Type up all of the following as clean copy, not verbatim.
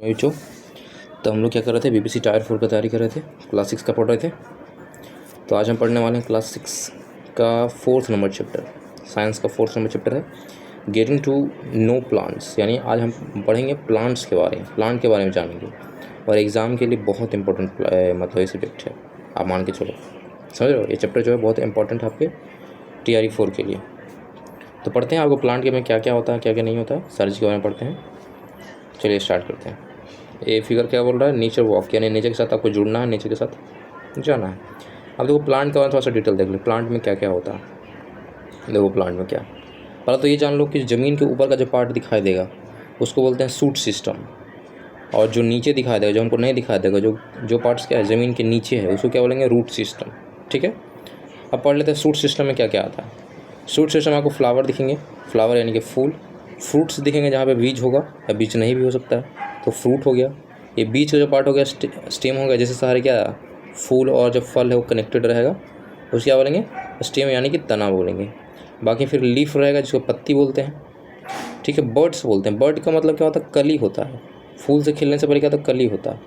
बच्चों, तो हम लोग क्या कर रहे थे, बीपीसी टायर 4 का तैयारी कर रहे थे, क्लास 6 का पढ़ रहे थे। तो आज हम पढ़ने वाले हैं क्लास 6 का 4th नंबर चैप्टर, साइंस का 4th नंबर चैप्टर है गेटिंग टू नो प्लांट्स। यानी आज हम पढ़ेंगे प्लांट्स के बारे में, प्लांट के बारे में जानेंगे। और एग्ज़ाम के लिए बहुत इंपॉर्टेंट मतलब ये सब्जेक्ट है, आप मान के चलो, समझ रहे हो। ये चैप्टर जो है बहुत इंपॉर्टेंट है आपके TRE 4 के लिए। तो पढ़ते हैं आपको प्लांट के में क्या क्या होता है, क्या क्या नहीं होता है, सारी चीज़ के बारे में पढ़ते हैं। चलिए स्टार्ट करते हैं। ये फिगर क्या बोल रहा है, नेचर वॉक, यानी नेचर के साथ आपको जुड़ना है, नेचर के साथ जाना है। अब देखो प्लांट का थोड़ा सा डिटेल देख लो, प्लांट में क्या क्या होता है। देखो प्लांट में क्या, पहले तो ये जान लो कि ज़मीन के ऊपर का जो पार्ट दिखाई देगा उसको बोलते हैं सूट सिस्टम, और जो नीचे दिखाई देगा, जो हमको नहीं दिखाई देगा, जो पार्ट्स क्या है ज़मीन के नीचे है, उसको क्या बोलेंगे, रूट सिस्टम। ठीक है, अब पढ़ लेते हैं सूट सिस्टम में क्या क्या आता है। सूट सिस्टम में आपको फ्लावर दिखेंगे, फ्लावर यानी कि फूल, फ्रूट्स दिखेंगे जहाँ पे बीज होगा या बीज नहीं भी हो सकता है, तो फ्रूट हो गया। ये बीज का जो पार्ट हो गया स्टेम हो गया, जैसे सारे क्या फूल और जो फल है वो कनेक्टेड रहेगा, उसको क्या बोलेंगे, स्टेम यानी कि तना बोलेंगे। बाकी फिर लीफ रहेगा जिसको पत्ती बोलते हैं। ठीक है, बर्ड्स बोलते हैं, बर्ड का मतलब क्या होता है, कली होता है। फूल से खिलने से पहले क्या होता है, कली होता है,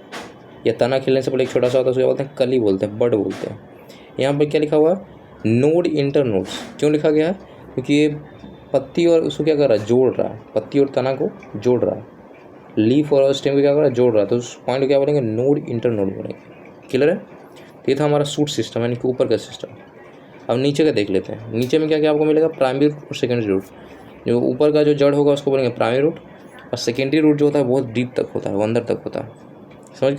या तना खिलने से पहले एक छोटा सा होता है, उसको क्या बोलते हैं, कली बोलते हैं, बर्ड बोलते हैं। यहाँ पर क्या लिखा हुआ है, नोड इंटर नोड्स। क्यों लिखा गया है, क्योंकि ये पत्ती और उसको क्या कर रहा है, जोड़ रहा है, पत्ती और तना को जोड़ रहा है, लीफ और स्टेम को क्या कर रहा है, जोड़ रहा है। तो उस पॉइंट को क्या बोलेंगे, नोड इंटर नोड बोलेंगे। क्लियर है। तो ये था हमारा सूट सिस्टम, यानी कि ऊपर का सिस्टम। अब नीचे का देख लेते हैं। नीचे में क्या क्या आपको मिलेगा, प्राइमरी रूट और सेकेंडरी रूट। जो ऊपर का जो जड़ होगा उसको बोलेंगे प्राइमरी रूट, और सेकेंडरी रूट जो होता है बहुत डीप तक होता है, वो अंदर तक होता है, समझ,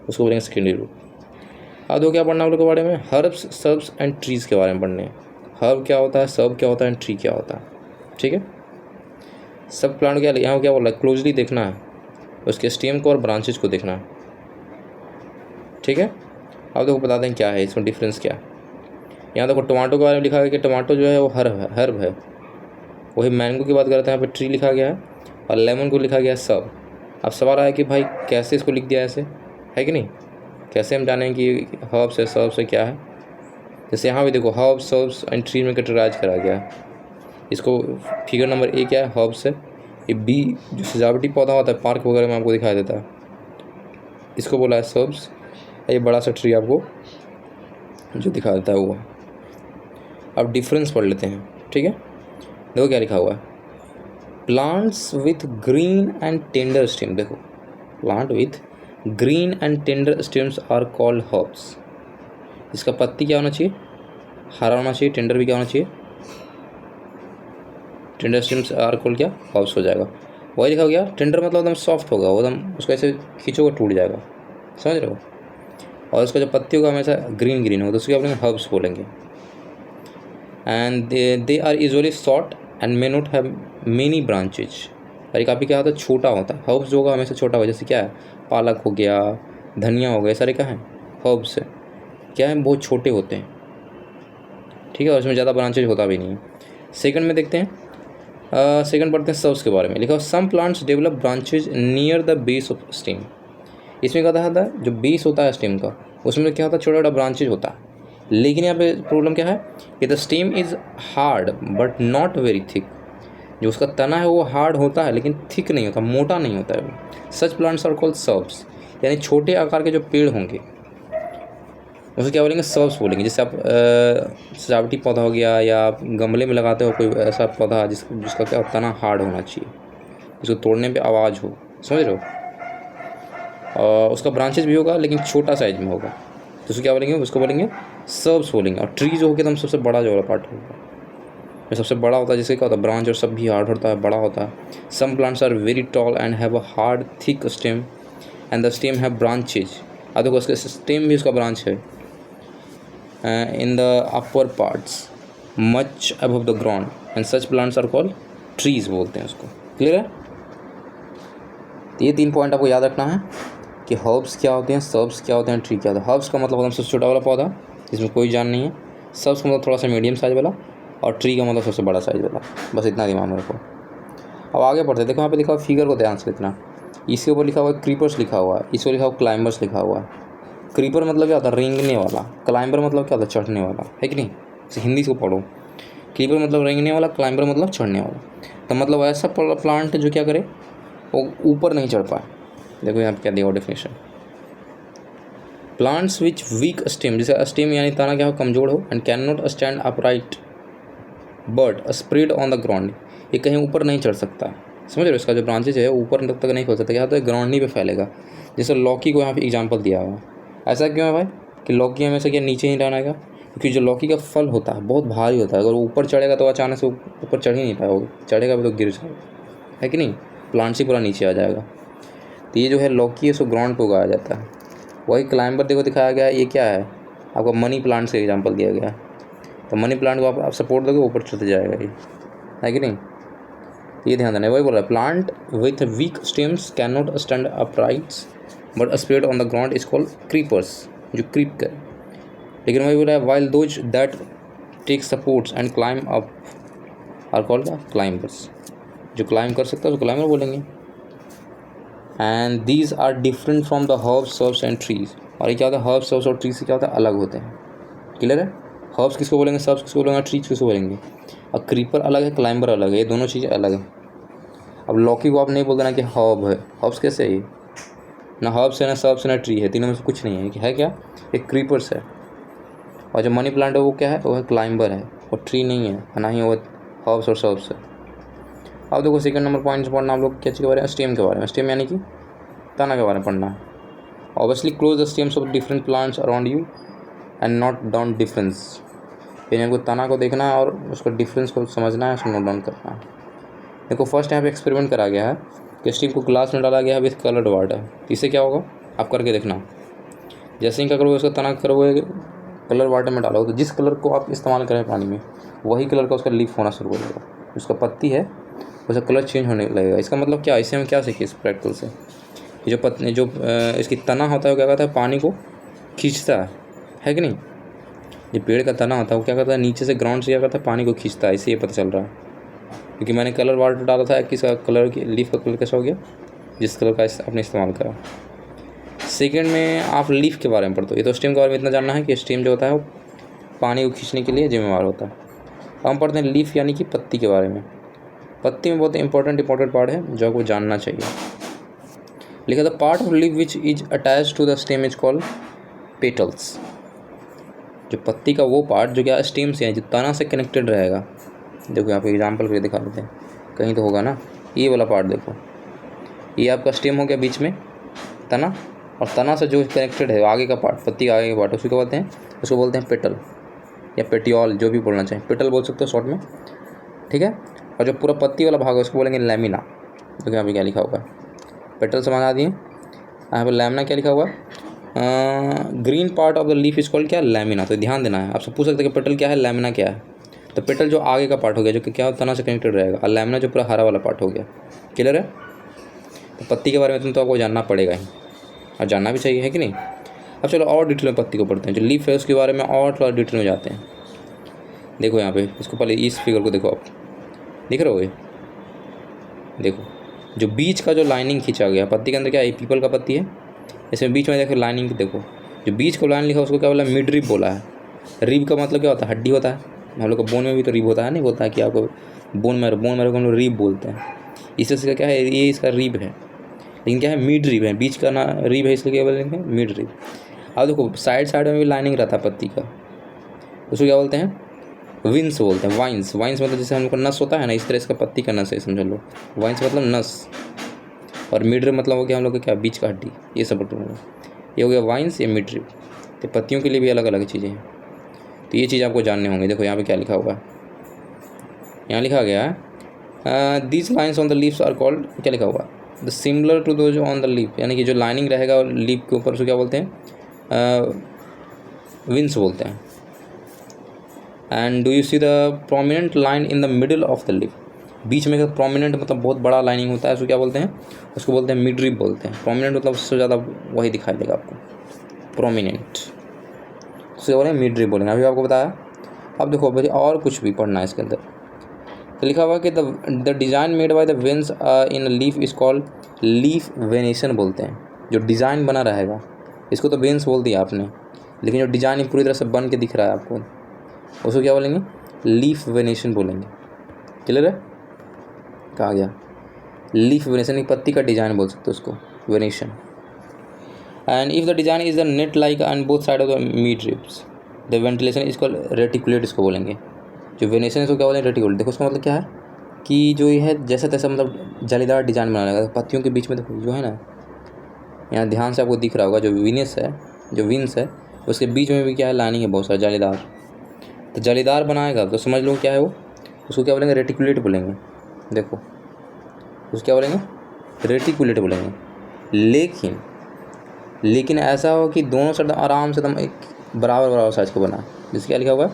उसको बोलेंगे सेकेंडरी रूट। अब दो क्या पढ़ना है हम लोग के बारे में, हर्ब्स, सर्ब्स एंड ट्रीज़ के बारे में पढ़ने हैं। हर्ब क्या होता है, सर्ब क्या होता है, एंड ट्री क्या होता है। ठीक है, सब प्लांट क्या यहाँ क्या बोल रहा है, क्लोजली देखना है, उसके स्टेम को और ब्रांचेज को देखना है। ठीक है, अब देखो बताते हैं क्या है इसमें डिफरेंस क्या है। यहाँ देखो टमाटो के बारे में लिखा गया कि टमाटो जो है वो हर्ब है। वही मैंगो की बात करते हैं, यहाँ पे ट्री लिखा गया है, और लेमन को लिखा गया है सब। अब सवाल आया कि भाई कैसे इसको लिख दिया ऐसे, है कि नहीं, कैसे हम जानें कि हर्ब्स है, सर्ब्स है, क्या है। जैसे यहाँ भी देखो हर्ब्स, सर्ब्स एंड ट्री में कैटेगराइज करा गया है। इसको फिगर नंबर A क्या है, हर्ब्स है। ये B जो सजावटी पौधा होता है पार्क वगैरह में आपको दिखाई देता है, इसको बोला है सर्ब्स। ये बड़ा सा ट्री आपको जो दिखा देता है वो। अब डिफरेंस पढ़ लेते हैं। ठीक है, देखो क्या लिखा हुआ है, plants with green and tender stem. देखो plant with green and tender stems are called herbs. इसका पत्ती क्या होना चाहिए, हरा होना चाहिए, टेंडर भी क्या होना चाहिए, टेंडर स्टेम्स आर कॉल्ड क्या, हर्ब्स हो जाएगा। वही लिखा गया, टेंडर मतलब एकदम सॉफ्ट होगा, वो एकदम उसको ऐसे खींचोगे टूट जाएगा, समझ रहे हो। और उसका जो पत्ती होगा हमेशा ग्रीन ग्रीन होगा, तो उसको क्या बोलेंगे, हर्ब्स बोलेंगे। And they are usually short and may not have many branches. और ये काफ़ी क्या होता है, छोटा होता है। हर्ब्स जो होगा हमेशा छोटा होगा, जैसे क्या है, पालक हो गया, धनिया हो गया, सारे क्या हैं, हर्ब्स है, क्या है, बहुत छोटे होते हैं। ठीक है, और इसमें ज़्यादा ब्रांचेज होता भी नहीं है। सेकंड में देखते हैं, सेकंड पढ़ते हैं सर्ब्स के बारे में। लिखा some plants develop branches near the base of stem. इसमें क्या होता है, जो बेस होता है स्टेम का, उसमें क्या होता है, छोटा छोटा ब्रांचेज होता है। लेकिन यहाँ पे प्रॉब्लम क्या है कि the stem is hard but not very thick. जो उसका तना है वो हार्ड होता है लेकिन थिक नहीं होता, मोटा नहीं होता है वो। Such plants are called shrubs, यानी छोटे आकार के जो पेड़ होंगे उसको क्या बोलेंगे, सर्ब्स बोलेंगे। जैसे आप सजावटी पौधा हो गया, या आप गमले में लगाते हो कोई ऐसा पौधा जिसका क्या तना हार्ड होना चाहिए, जिसको तोड़ने पे आवाज़ हो, समझ रहे हो। और उसका ब्रांचेज भी होगा लेकिन छोटा साइज में होगा, तो उसको क्या बोलेंगे, उसको बोलेंगे सर्ब्स बोलेंगे। और ट्री जो हो गया एकदम सबसे बड़ा जो वाला पार्ट होगा, जो सबसे बड़ा होता है, जिससे क्या होता है, ब्रांच और सब भी हार्ड होता है, बड़ा होता है। Some plants are very tall and have a hard thick stem and the stem have branches. अब देखो उसका स्टेम भी उसका ब्रांच है in the upper parts much above the ground and such plants are called trees बोलते हैं उसको। Clear है। तो ये 3 पॉइंट आपको याद रखना है कि हर्ब्स क्या होते हैं, सर्ब्स क्या होते हैं, ट्री क्या होता है। हर्ब्स का मतलब एकदम सबसे छोटा वाला पौधा जिसमें कोई जान नहीं है, सर्ब्स का मतलब थोड़ा सा मीडियम साइज वाला, और ट्री का मतलब सबसे बड़ा साइज वाला। बस इतना दिमाग में रखो। अब आगे बढ़ते हैं। देखो यहाँ पे लिखा हुआ, फिगर को ध्यान से लिखना। इसके ऊपर लिखा हुआ है क्रीपर्स लिखा हुआ है, इसको लिखा हुआ क्लाइंबर्स लिखा हुआ है। क्रीपर मतलब क्या होता है, रेंगने वाला। क्लाइंबर मतलब क्या होता है, चढ़ने वाला, है कि नहीं। जैसे हिंदी को पढ़ो, क्रीपर मतलब रेंगने वाला, क्लाइंबर मतलब चढ़ने वाला। तो मतलब ऐसा प्लांट जो क्या करे, वो ऊपर नहीं चढ़ पाए, देखो यहाँ पे क्या दिया हुआ definition, plants which week stem, जैसे स्टेम यानी तना क्या हो, कमजोर हो, and can not stand upright but spread on the ground, ये कहीं ऊपर नहीं चढ़ सकता, समझ रहे हो, इसका जो ब्रांचेज है ऊपर तक नहीं खोल सकता, यहाँ तो ग्राउंड ही पे फैलेगा। जैसे लौकी को यहाँ पे एग्जांपल दिया हुआ है, ऐसा क्यों है भाई कि लौकी हमेशा क्या नीचे ही रहना है, क्योंकि जो लौकी का फल होता है बहुत भारी होता है, अगर ऊपर चढ़ेगा तो अचानक से ऊपर चढ़ ही नहीं पाएगा, चढ़ेगा भी तो गिर जाएगा, है कि नहीं, प्लांट से पूरा नीचे आ जाएगा। तो ये जो है लौकी है सो ग्राउंड पर उगाया जाता है। वही क्लाइंबर देखो दिखाया गया है, ये क्या है आपका मनी प्लांट से एग्जांपल दिया गया है, तो मनी प्लांट को आप सपोर्ट दोगे ऊपर चढ़ते जाएगा ये, है कि नहीं, ये ध्यान देना है। वही बोल रहा है plant with weak stems can not stand uprights but spread on the ground is called creepers, जो क्रीप करे। लेकिन वही बोल रहा है while those that take supports and climb up are called the climbers, जो क्लाइम कर सकता है उसको क्लाइंबर बोलेंगे। And these are different from the herbs shrubs and trees, और ये क्या होता है हर्ब्स सर्ब्स और ट्रीज से क्या होता है अलग होते हैं, क्लियर है। हर्ब्स किसको बोलेंगे, सर्ब्स किसको बोलेंगे, ट्रीज किसको बोलेंगे, और क्रीपर अलग है, क्लाइंबर अलग है, ये दोनों चीज़ें अलग है। अब लौकी को आप नहीं बोल देना कि हर्ब है, हर्ब्स कैसे है ये, ना हर्ब्स है ना सर्ब्स है ना ट्री है, तीनों में से कुछ नहीं है, कि है क्या, एक क्रीपर्स है। और जो मनी प्लांट है वो क्या है, वो है क्लाइंबर है, और ट्री नहीं है, ना ही वो हर्ब्स और सर्ब्स है। अब देखो सेकंड नंबर पॉइंट्स पढ़ना आप लोग क्या चीज़ के बारे में, स्टेम के बारे में, स्टेम यानी कि तना के बारे में पढ़ना है। Obviously close the stems of different plants around you and note down difference, यानी हमको तना को देखना है और उसका डिफरेंस को समझना है, उसको नोट डाउन करना है। देखो फर्स्ट यहाँ पे एक्सपेरिमेंट करा गया है कि स्टीम को ग्लास में डाला गया है विथ कलर्ड वाटर, इससे क्या होगा आप करके देखना, जैसे ही क्या करोगे उसका तना करोगे कलर वाटर में डालोगे तो जिस कलर को आप इस्तेमाल करें पानी में वही कलर का उसका लीफ होना शुरू हो जाएगा, उसका पत्ती है उसका कलर चेंज होने लगेगा। इसका मतलब क्या, इससे हम क्या सीखे इस प्रैक्टिकल से, ये जो इसकी तना होता है वो क्या कहता है पानी को खींचता है कि नहीं, जो पेड़ का तना होता है वो क्या करता है नीचे से ग्राउंड से क्या करता है पानी को खींचता है, इससे ये पता चल रहा है। क्योंकि मैंने कलर वाटर डाला था, किसका कलर की लीफ का कलर कैसा हो गया, जिस कलर का आपने इस्तेमाल करा। सेकंड में आप लीफ के बारे में पढ़ते हो, ये तो स्टेम के बारे में इतना जानना है कि स्टेम जो होता है वो पानी को खींचने के लिए जिम्मेवार होता है। अब हम पढ़ते हैं लीफ यानी कि पत्ती के बारे में। पत्ती में बहुत इंपॉर्टेंट पार्ट है जो आपको जानना चाहिए। लिखा the part of leaf which is attach to the stem is called petals, जो पत्ती का वो पार्ट जो क्या स्टेम से है, जो तना से कनेक्टेड रहेगा। देखो यहाँ पे एग्जांपल के दिखा देते हैं, कहीं तो होगा ना, ये वाला पार्ट देखो, ये आपका स्टेम हो गया बीच में तना, और तना से जो कनेक्टेड है आगे का पार्ट, पत्ती का आगे का पार्ट, उसको क्या बोलते हैं, उसको बोलते हैं पेटल या पेटियोल, जो भी बोलना चाहिए, पेटल बोल सकते हो शॉर्ट में, ठीक है। और जो पूरा पत्ती वाला भाग है उसको बोलेंगे लैमिना। देखो यहाँ पे क्या लिखा हुआ है, पेटल समझा दिए, यहाँ पर लैमिना क्या लिखा हुआ है, green part of the leaf is called क्या, लैमिना। तो ध्यान देना है, आपसे पूछ सकते हैं कि पेटल क्या है, लैमिना क्या है। तो पेटल जो आगे का पार्ट हो गया जो कि क्या तना से कनेक्टेड रहेगा, और लैमिना जो पूरा हरा वाला पार्ट हो गया, क्लियर है। तो पत्ती के बारे में तो आपको जानना पड़ेगा ही, और जानना भी चाहिए, है कि नहीं। अब चलो और डिटेल में पत्ती को पढ़ते हैं, जो लीफ है उसके बारे में और थोड़ा डिटेल में जाते हैं। देखो यहाँ पे इसको पहले इस फिगर को देखो, आप दिख रहे हो ये, देखो जो बीच का जो लाइनिंग खींचा गया पत्ती के अंदर, क्या है पीपल का पत्ती है, इसमें बीच में देखो लाइनिंग, देखो जो बीच को लाइन लिखा उसको क्या बोला, मिड रिब बोला है। रिब का मतलब क्या होता है, हड्डी होता है, हम लोग को बोन में भी तो रिब होता है, नहीं बोलता है कि आपको बोन मैरो को हम लोग रिब बोलते हैं, इससे क्या है ये इसका रिब है, लेकिन क्या है मिड रिब है, बीच का ना रिब है, इसलिए क्या बोलेंगे मिड रिब। अब देखो साइड में भी लाइनिंग रहता है पत्ती का, उसको क्या बोलते हैं, विंस बोलते हैं, वाइंस। वाइंस मतलब जैसे हम लोग का नस होता है ना, इस तरह इसका पत्ती का नस है, समझ लो, वाइंस मतलब नस, और मिड रिब मतलब हो गया हम लोग का क्या, बीच का हड्डी, ये सब ये हो गया वाइंस, ये मिड रिब। तो पत्तियों के लिए भी अलग अलग चीज़ें हैं, तो ये चीज़ आपको जानने होंगे। देखो यहाँ पे क्या लिखा हुआ है, यहाँ लिखा गया है these lines on the leaves are called, क्या लिखा हुआ है, the similar to those on the leaf, यानी कि जो लाइनिंग रहेगा और लीफ के ऊपर उसको क्या बोलते हैं, विंस बोलते हैं। And do you see the prominent line in the middle of the leaf, बीच में प्रोमिनेंट मतलब बहुत बड़ा लाइनिंग होता है, उसको क्या बोलते हैं, उसको बोलते हैं मिड रिब बोलते हैं। प्रोमिनेंट मतलब उससे ज़्यादा वही दिखाई देगा आपको, प्रोमिनेंट उससे बोलेंगे मिड रिब बोलेंगे, अभी आपको बताया। अब देखो भाई और कुछ भी पढ़ना है इसके अंदर, तो लिखा हुआ कि the design made by the veins in leaf is called leaf venation बोलते हैं। जो डिज़ाइन बना रहेगा इसको तो वेन्स बोल दिया आपने, लेकिन जो डिज़ाइन पूरी तरह से बन के दिख रहा है आपको उसको क्या बोलेंगे, लीफ वेनेशन बोलेंगे, क्लियर है। कहा गया लीफ वेनेशन, एक पत्ती का डिज़ाइन बोल सकते हो उसको, venation. And if the design is the net like and both side of the meet ribs the ventilation is called reticulate, इसको बोलेंगे। जो वेनेशन है इसको क्या बोलेंगे? रेटिकुलेट। देखो उसका मतलब क्या है कि जो ये है जैसा तैसा मतलब जालीदार डिजाइन बनाने लगा पत्तियों के बीच में। देखो जो है ना, यहाँ ध्यान से आपको दिख रहा होगा, जो विनेस है, जो विंस है, उसके बीच में भी क्या है, लाइनिंग है बहुत सारा जालीदार। तो जालीदार बनाएगा तो समझ लो क्या है वो, उसको क्या बोलेंगे? रेटिकुलेट बोलेंगे। देखो उसको क्या बोलेंगे? रेटिकुलेट बोलेंगे। लेकिन ऐसा हो कि दोनों साइड आराम से एकदम एक बराबर साइज को बना। जिसके क्या लिखा हुआ है?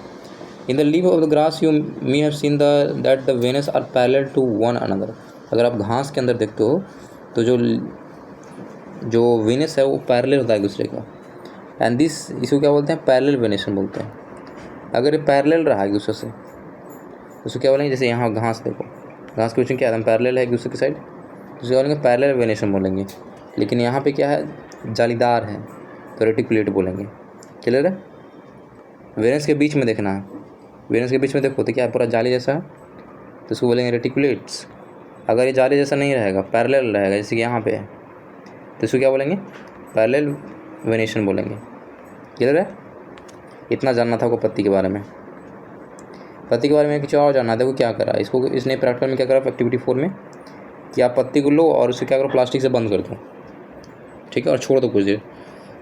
In the leaf of the grass you may have seen that the veins are parallel to one another. अगर आप घास के अंदर देखते हो तो जो वेनस है वो पैरेलल होता है एक दूसरे का। एंड दिस, इसको क्या बोलते हैं? पैरेलल वेनेशन बोलते हैं। अगर ये पैरेलल रहा एक दूसरे से तो उसको क्या बोलेंगे? जैसे यहाँ घास देखो, घास के बीच में क्या है? पैरेलल है एक दूसरे की साइड, तो उसको बोलेंगे पैरेलल वेनेशन बोलेंगे। लेकिन यहाँ पे क्या है? जालीदार है तो रेटिकुलेट बोलेंगे। क्लियर है? वेनस के बीच में देखना है, वेनस के बीच में देखो तो क्या है? पूरा जाली जैसा है तो उसको बोलेंगे रेटिकुलेट्स। अगर ये जाली जैसा नहीं रहेगा, पैरेलल रहेगा जैसे कि यहाँ पे है, तो इसको क्या बोलेंगे? पैरेलल वेनेशन बोलेंगे। क्लियर है? इतना जानना था आपको पत्ती के बारे में। पत्ती के बारे में कुछ और जानना था। देखो क्या करा इसको, इसने प्रैक्टिकल में क्या करा एक्टिविटी 4 में, कि आप पत्ती को लो और उसे क्या करो? प्लास्टिक से बंद कर दो, ठीक है, और छोड़ दो कुछ देर।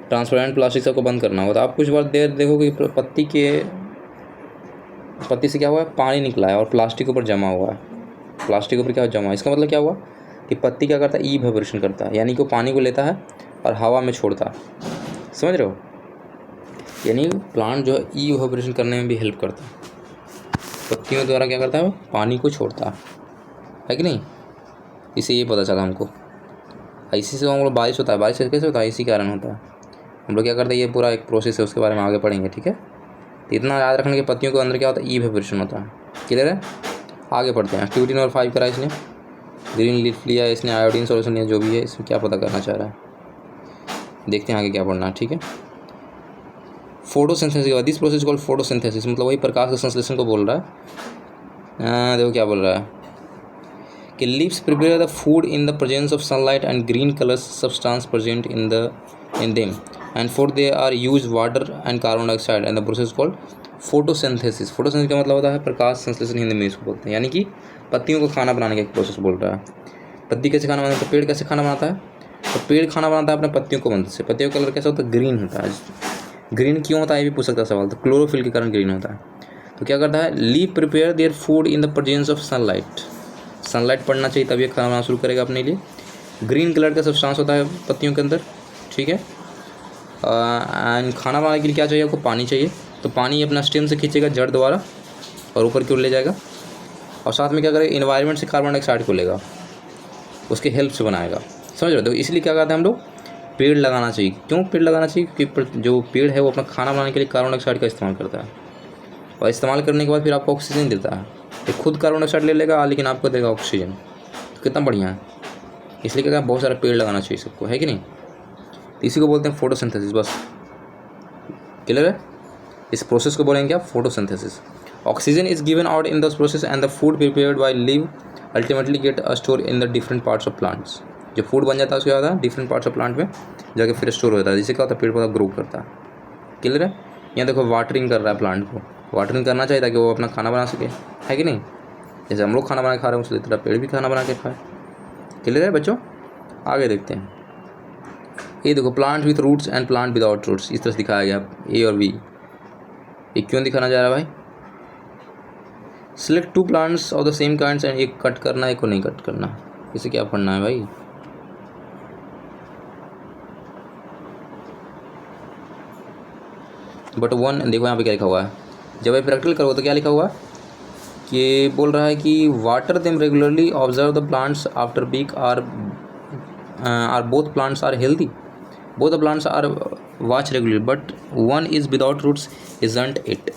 ट्रांसपेरेंट प्लास्टिक से आपको बंद करना होगा। तो आप कुछ बार देर देखो कि पत्ती से क्या हुआ है? पानी निकला है और प्लास्टिक के ऊपर जमा हुआ है। प्लास्टिक के ऊपर क्या जमा है? इसका मतलब क्या हुआ कि पत्ती क्या करता है? ई वाइब्रेशन करता है, यानी कि वो पानी को लेता है और हवा में छोड़ता है। समझ रहे हो? यानी प्लांट जो है ई वाइब्रेशन करने में भी हेल्प करता है। पत्तियों द्वारा क्या करता है? पानी को छोड़ता है कि नहीं? इसे ये पता चला हमको। इसी से हम लोग बारिश होता है। बारिश कैसे होता है? इसी कारण होता है। हम लोग क्या करते हैं? ये पूरा एक प्रोसेस है, उसके बारे में आगे पढ़ेंगे, ठीक है। तो इतना याद रखने के पत्तियों के अंदर क्या होता है? ई वाइब्रेशन होता है। क्लियर है? आगे पढ़ते हैं। एक्टिविटी नंबर 5 करा इसने, ग्रीन लीफ लिया इसने, आयोडीन सॉल्यूशन लिया, जो भी है। इसमें क्या पता करना चाह रहा है, देखते हैं आगे क्या पढ़ना है, ठीक है। फोटोसिंथेसिस के बाद, दिस प्रोसेस कॉल्ड फोटोसिंथेसिस, मतलब वही प्रकाश का संश्लेषण को बोल रहा है। देखो क्या बोल रहा है कि leaves prepare the food in the presence of sunlight and green colours substance present in them and for they are use water and carbon dioxide and the process called photosynthesis. Photosynthesis का मतलब होता है प्रकाश संश्लेषण, हिंदी में इसको बोलते हैं। यानी कि पत्तियों को खाना बनाने का एक प्रोसेस बोल रहा है। पत्ती कैसे खाना बनाता है? पेड़ कैसे खाना बनाता है? तो पेड़ खाना बनाता है अपने पत्तियों को मदद से। पत्तियों का कलर कैसा होता है? ग्रीन होता है। ग्रीन क्यों होता है ये भी पूछ सकता है सवाल। तो क्लोरोफिल के कारण ग्रीन होता है। तो क्या करता है? Leaf prepare their food in the presence of sunlight. Sunlight पड़ना चाहिए तभी खाना बनाना शुरू करेगा अपने लिए। ग्रीन कलर का सब्सटेंस होता है पत्तियों के अंदर, ठीक है। एंड खाना बनाने के लिए क्या चाहिए आपको? पानी चाहिए। तो पानी अपना स्टेम से खींचेगा जड़ द्वारा और ऊपर की ओर ले जाएगा, और साथ में क्या करेगा? इन्वायरमेंट से कार्बन डाइऑक्साइड को लेगा, उसके हेल्प से बनाएगा। समझ रहे हो? तो इसलिए क्या कहते हैं हम लोग? पेड़ लगाना चाहिए। क्यों पेड़ लगाना चाहिए? क्योंकि जो पेड़ है वो अपना खाना बनाने के लिए कार्बन डाइऑक्साइड का इस्तेमाल करता है, और इस्तेमाल करने के बाद फिर आपको ऑक्सीजन देता है। ये खुद कार्बन डाइऑक्साइड ले लेगा लेकिन आपको देगा ऑक्सीजन। तो कितना बढ़िया है। इसलिए क्या कहते हैं? बहुत सारा पेड़ लगाना चाहिए सबको, है कि नहीं। तो इसी को बोलते हैं फोटोसिंथेसिस। बस क्लियर है? इस प्रोसेस को बोलेंगे क्या? Photosynthesis. Oxygen is given out in this process and the food prepared by leave ultimately get a store in the different parts of plants. जो फूड बन जाता है उसको क्या होता है? डिफरेंट पार्ट्स ऑफ प्लांट में जाके फिर स्टोर होता है, जिससे क्या होता है? पेड़ पौधा ग्रो करता है। क्लियर है? यहाँ देखो वाटरिंग कर रहा है प्लांट को। वाटरिंग करना चाहिए ताकि वो अपना खाना बना सके, है कि नहीं। जैसे हम लोग खाना बना के खा रहे हैं उसी तरह पेड़ भी खाना बना के खाए। क्लियर है बच्चों? आगे देखते हैं। ये देखो, plant with roots and plant without roots, इस तरह से दिखाया गया ए और बी। ये क्यों दिखाना जा रहा है भाई? Select 2 plants of the same kinds and एक कट करना, एक को नहीं कट करना। इसे क्या पढ़ना है भाई? बट वन, देखो यहाँ पे क्या लिखा हुआ है। जब ये प्रैक्टिकल करो तो क्या लिखा हुआ है कि बोल रहा है कि water them regularly, observe the plants after week are both plants are healthy, both the plants are watch regularly but one is without roots, isn't it?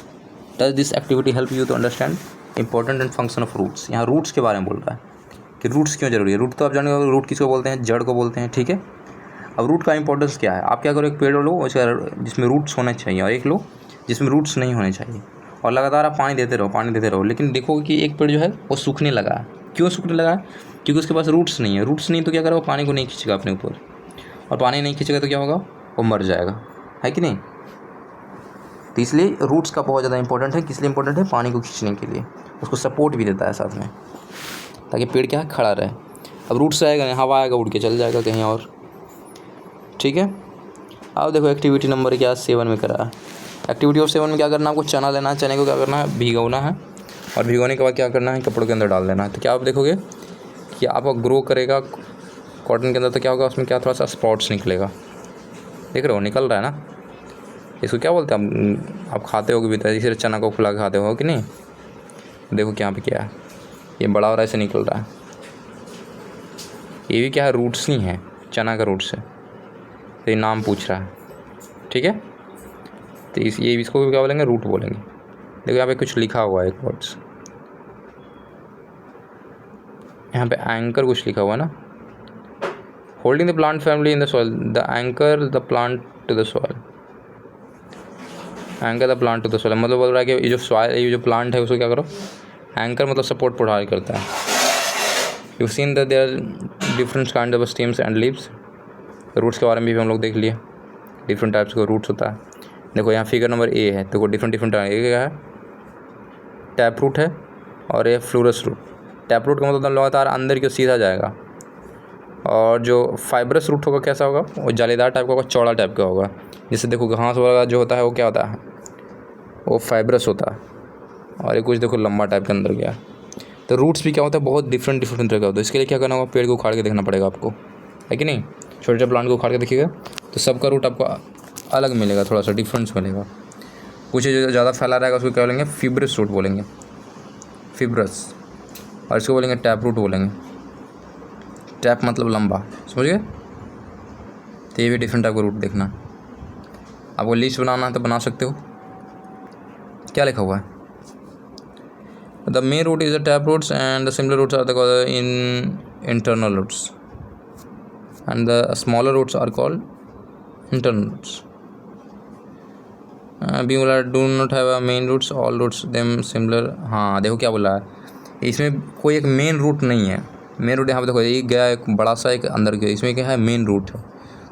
Does this activity help you to understand important and function of roots? यहाँ roots के बारे में बोल रहा है कि roots क्यों जरूरी है। रूट तो आप जानेंगे, रूट किसको बोलते हैं? जड़ को बोलते हैं, ठीक है। अब रूट का इंपॉर्टेंस क्या है? आप क्या करो? एक पेड़ लो जिसमें रूट्स होने चाहिए, और एक लो जिसमें रूट्स नहीं होने चाहिए, और लगातार आप पानी देते रहो। लेकिन देखोगे कि एक पेड़ जो है वो सूखने लगा है। क्यों सूखने लगा है? क्योंकि उसके पास रूट्स नहीं है। रूट्स नहीं तो क्या करेगा? पानी को नहीं खींचेगा अपने ऊपर, और पानी नहीं खींचेगा तो क्या होगा, वो मर जाएगा, है कि नहीं। तो इसलिए रूट्स का बहुत ज़्यादा इंपॉर्टेंट है। किस लिए इंपॉर्टेंट है, पानी को खींचने के लिए, उसको सपोर्ट भी देता है साथ में, ताकि पेड़ क्या है, खड़ा रहे। अब रूट्स आएगा नहीं, हवा आएगा उड़ के चल जाएगा कहीं और, ठीक है। अब देखो एक्टिविटी नंबर क्या 7 में करा है। एक्टिविटी ऑफ 7 में क्या करना है, आपको चना लेना है, चने को क्या करना है, भिगोना है, और भिगोने के बाद क्या करना है, कपड़ों के अंदर डाल देना है। तो क्या आप देखोगे कि आपका ग्रो करेगा कॉटन के अंदर, तो क्या होगा, उसमें क्या थोड़ा सा स्पॉट्स निकलेगा, देख रहे हो, निकल रहा है ना। इसको क्या बोलते हैं, आप खाते होगे भी, इसे चना को फुला के खाते हो कि नहीं। देखो क्या पे क्या है, ये बड़ा हो रहा है, ऐसे निकल रहा है, ये भी क्या है, रूट्स नहीं है, चना का रूट्स है। तो ये नाम पूछ रहा है, ठीक है। तो ये इसको क्या बोलेंगे, रूट बोलेंगे। देखो यहाँ पे कुछ लिखा हुआ है, एक वर्ड्स यहाँ पे एंकर कुछ लिखा हुआ है ना, holding the plant family in the soil, the anchor the plant to the soil, anchor the plant to the soil, मतलब बोल रहा है कि ये जो सॉइल, ये जो प्लांट है उसको क्या करो, एंकर मतलब सपोर्ट प्रोवाइड करता है। You seen that there different kind of stems and leaves, roots के बारे में भी हम लोग देख लिए, डिफरेंट टाइप्स का रूट्स होता है। देखो यहाँ फिगर नंबर ए है, देखो डिफरेंट टाइप, ये क्या है, टैप रूट है, और ये फ्लोरस रूट। टैप रूट का मतलब लगातार अंदर की ओर सीधा जाएगा, और जो फाइब्रस रूट होगा कैसा होगा, वो जालीदार टाइप का होगा, चौड़ा टाइप का होगा। जैसे देखो घास वगैरह जो होता है वो क्या होता है, वो फाइब्रस होता है, और ये कुछ देखो लंबा टाइप के अंदर गया। तो रूट्स भी क्या होता है, बहुत डिफरेंट तरह का होता है। इसके लिए क्या करना होगा, पेड़ को उखाड़ के देखना पड़ेगा आपको, है कि नहीं। छोटे छोटे प्लांट को उखाड़ के देखिएगा तो सबका रूट आपको अलग मिलेगा, थोड़ा सा डिफरेंस मिलेगा। कुछ जो ज़्यादा फैला रहेगा उसको क्या बोलेंगे, फिब्रस रूट बोलेंगे, फिब्रस। और इसको बोलेंगे टैप रूट बोलेंगे, टैप मतलब लंबा, समझ गए। तो ये भी डिफरेंट टाइप का रूट देखना। आपको लिस्ट बनाना है तो बना सकते हो। क्या लिखा हुआ है, the main root is the tap roots and the similar roots are the in internal roots and the smaller roots are called internal roots. बीमोलर do not have a main roots, all roots them similar. हाँ देखो क्या बोला है, इसमें कोई एक main root नहीं है। मेन रूट यहाँ पे देखो, एक गया एक बड़ा सा, एक अंदर गया, इसमें क्या है, मेन रूट है।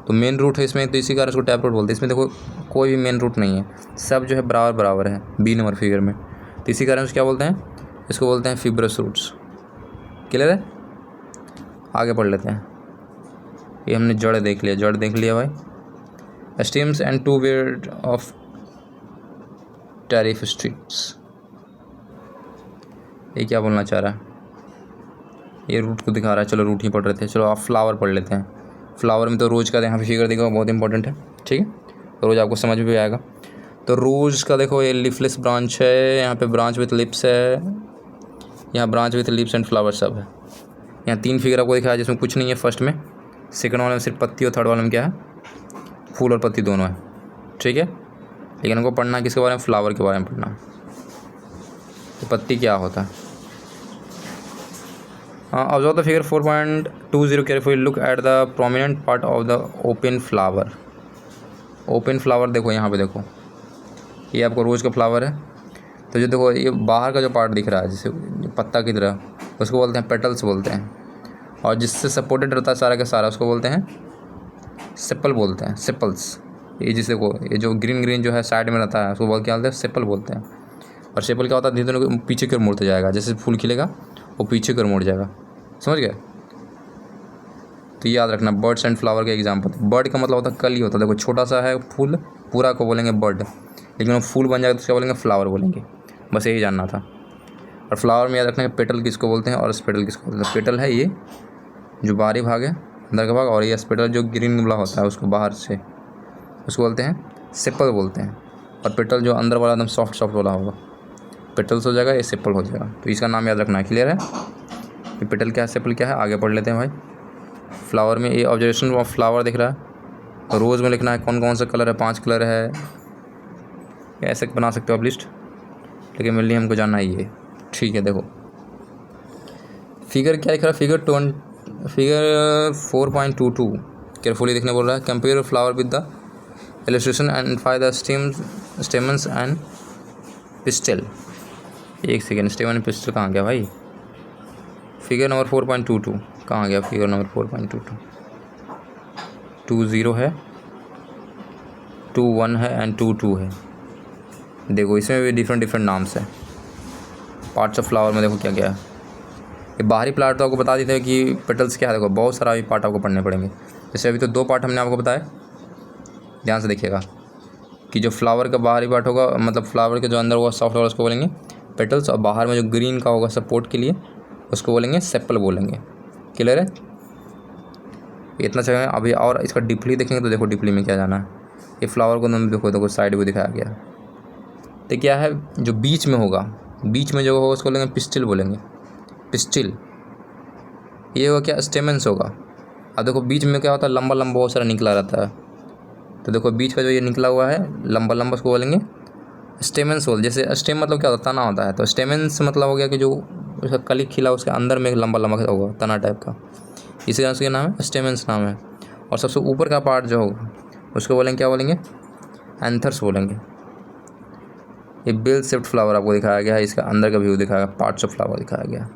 तो मेन रूट है इसमें, तो इसी कारण इसको टैप रूट बोलते हैं। इसमें देखो कोई भी मेन रूट नहीं है, सब जो है बराबर बराबर है बी नंबर फिगर में। तो इसी कारण से क्या बोलते हैं, इसको बोलते हैं फिब्रस रूट्स। क्लियर है, आगे पढ़ लेते हैं। ये हमने जड़ देख लिया, जड़ देख लिया भाई। Stems and to wed of tariff strikes, ये क्या बोलना चाह रहा है, ये रूट को दिखा रहा है। चलो रूट ही पढ़ रहे थे, चलो आप फ्लावर पढ़ लेते हैं। फ्लावर में तो रोज़ का यहाँ पे फिगर देखो बहुत इंपॉर्टेंट है, ठीक है, तो रोज़ आपको समझ में भी आएगा। तो रोज़ का देखो ये लिफलेस ब्रांच है, यहाँ पे ब्रांच विथ लिप्स है, यहाँ branch with lips and flower सब है। यहाँ 3 फिगर आपको दिखाया जिसमें कुछ नहीं है फर्स्ट में, सेकंड वाले में सिर्फ पत्ती, और थर्ड वाले में क्या है, फूल और पत्ती दोनों है, ठीक है। लेकिन हमको पढ़ना है किसके बारे में, फ्लावर के बारे में पढ़ना है। तो पत्ती क्या होता है, observe the figure 4.20 carefully, look at the prominent part of the open flower. Open flower देखो यहाँ पे देखो, ये आपको रोज़ का फ्लावर है। तो जो देखो ये बाहर का जो पार्ट दिख रहा है जैसे पत्ता की तरह, उसको बोलते हैं पेटल्स बोलते हैं। और जिससे सपोर्टेड रहता है सारा का सारा, उसको बोलते हैं सेपल बोलते हैं, सेपल्स। ये जिसे को ये जो ग्रीन ग्रीन जो है साइड में रहता है उसको क्या बोलते हैं, सेपल बोलते हैं। और सेपल क्या होता है, धीरे धीरे पीछे की ओर मुड़ते जाएगा, जैसे फूल खिलेगा वो पीछे की ओर मुड़ जाएगा, समझ गए। तो याद रखना, बर्ड्स एंड फ्लावर के एग्जाम्पल। बर्ड का मतलब होता है कली होता है, देखो छोटा सा है फूल, पूरा को बोलेंगे बर्ड, लेकिन वो फूल बन जाएगा तो क्या बोलेंगे, फ्लावर बोलेंगे। बस यही जानना था। और फ्लावर में याद रखना है पेटल किसको बोलते हैं और स्पेटल किसको बोलते हैं। पेटल है ये जो बाहरी भाग है, अंदर का भाग, और ये स्पेटल जो ग्रीन वाला होता है उसको बाहर से, उसको बोलते हैं सेपल बोलते हैं। और पेटल जो अंदर वाला एकदम सॉफ्ट सॉफ्ट वाला होगा, पेटल्स हो जाएगा, ये सेपल हो जाएगा। तो इसका नाम याद रखना है, क्लियर है। ये पेटल क्या है, सेपल क्या है, आगे पढ़ लेते हैं भाई। फ्लावर में ये ऑब्जर्वेशन ऑफ फ्लावर दिख रहा है। रोज़ में लिखना है कौन कौन सा कलर है, 5 कलर है, ऐसे बना सकते हो आप लिस्ट, लेकिन मेनली हमको जानना है ये, ठीक है। देखो फिगर क्या लिख रहा है, फिगर 4.22 केयरफुली देखने बोल रहा है। Compare flower with the illustration and find the stamens and pistol. एक सेकेंड, स्टेमन एंड पिस्टल कहाँ गया भाई, फिगर नंबर 4.22 कहाँ गया, फिगर नंबर 4.22 2 0 है, 2 1 है एंड 2 2 है। देखो इसमें भी डिफरेंट नाम्स हैं। पार्ट्स ऑफ फ्लावर में देखो क्या क्या है। ये बाहरी पार्ट तो आपको बता देते हैं कि पेटल्स क्या है। देखो बहुत सारा अभी पार्ट आपको पढ़ने पड़ेंगे। जैसे अभी तो 2 पार्ट हमने आपको बताया, ध्यान से देखिएगा कि जो फ्लावर का बाहरी पार्ट होगा, मतलब फ्लावर के जो अंदर होगा सॉफ्ट होगा, उसको बोलेंगे पेटल्स, और बाहर में जो ग्रीन का होगा सपोर्ट के लिए उसको बोलेंगे सेपल बोलेंगे। क्लियर है? इतना चाहिए। अभी और इसका डीपली देखेंगे तो देखो डीपली में क्या जाना है। ये फ्लावर को देखो साइड में दिखाया गया। तो क्या है, जो बीच में होगा, बीच में जो होगा उसको बोलेंगे पिस्टिल बोलेंगे, पिस्टिल। ये होगा क्या, स्टेमेंस होगा। अब देखो बीच में क्या होता है, लंबा लंबा बहुत सारा निकला रहता है। तो देखो बीच का जो ये निकला हुआ है लंबा लंबा, उसको बोलेंगे स्टेमेंस बोल। जैसे स्टेम मतलब क्या होता है, तना होता है। तो स्टेमेंस मतलब हो गया कि जो उसका कली खिला उसके अंदर में लंबा लंबा होगा, तना टाइप का, इसी कारण से नाम है स्टेमेंस नाम है। और सबसे ऊपर का पार्ट जो होगा उसको बोलेंगे क्या बोलेंगे, एंथर्स बोलेंगे। ये बेल शेप्ड फ्लावर आपको दिखाया गया है, इसका अंदर का व्यू दिखाया गया, पार्ट्स ऑफ फ्लावर दिखाया गया।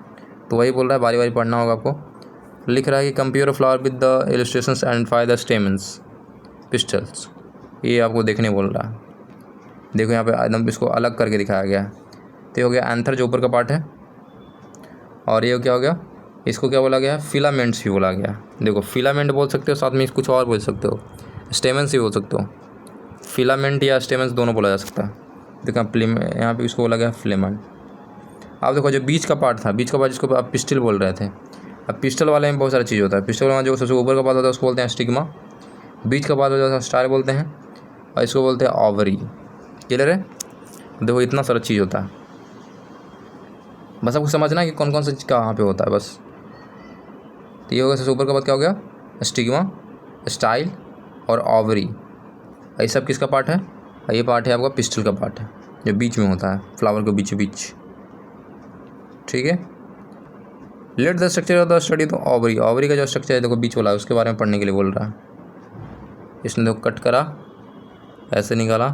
तो वही बोल रहा है, बारी बारी पढ़ना होगा आपको। लिख रहा है कि compare flower with the illustrations and find the stamens pistols. ये आपको देखने बोल रहा है। देखो यहाँ पे एकदम इसको अलग करके दिखाया गया है। तो ये हो गया एंथर जो ऊपर का पार्ट है, और ये क्या हो गया, इसको क्या बोला गया, फिलामेंट्स भी बोला गया। देखो फिलामेंट बोल सकते हो, साथ में कुछ और बोल सकते हो, स्टेमेंस भी बोल सकते हो। फिलामेंट या स्टेमेंस दोनों बोला जा सकता है। देखो यहाँ पे इसको बोला गया फिलामेंट। अब देखो जो बीच का पार्ट था, बीच का पार्ट जिसको आप पिस्टल बोल रहे थे, अब पिस्टल वाले में बहुत सारी चीज़ होता है। पिस्टल वाला जो सबसे ऊपर का पार्ट होता है उसको बोलते हैं स्टिग्मा, बीच का पार्ट होता है स्टार बोलते हैं, और इसको बोलते हैं ओवरी। क्लियर है? देखो इतना सारा चीज़ होता है, बस आपको समझना है कि कौन कौन सा चीज़ कहाँ पे होता है बस। तो ये होगा सबसे ऊपर का पार्ट क्या हो गया, स्टिग्मा, स्टाइल और ओवरी। ये सब किसका पार्ट है, ये पार्ट है आपका पिस्टल का पार्ट है, जो बीच में होता है फ्लावर के बीचों बीच। ठीक है, let the structure of the study. तो ओवरी, ओवरी का जो स्ट्रक्चर है देखो बीच वाला है, उसके बारे में पढ़ने के लिए बोल रहा है। इसने देखो कट करा, ऐसे निकाला,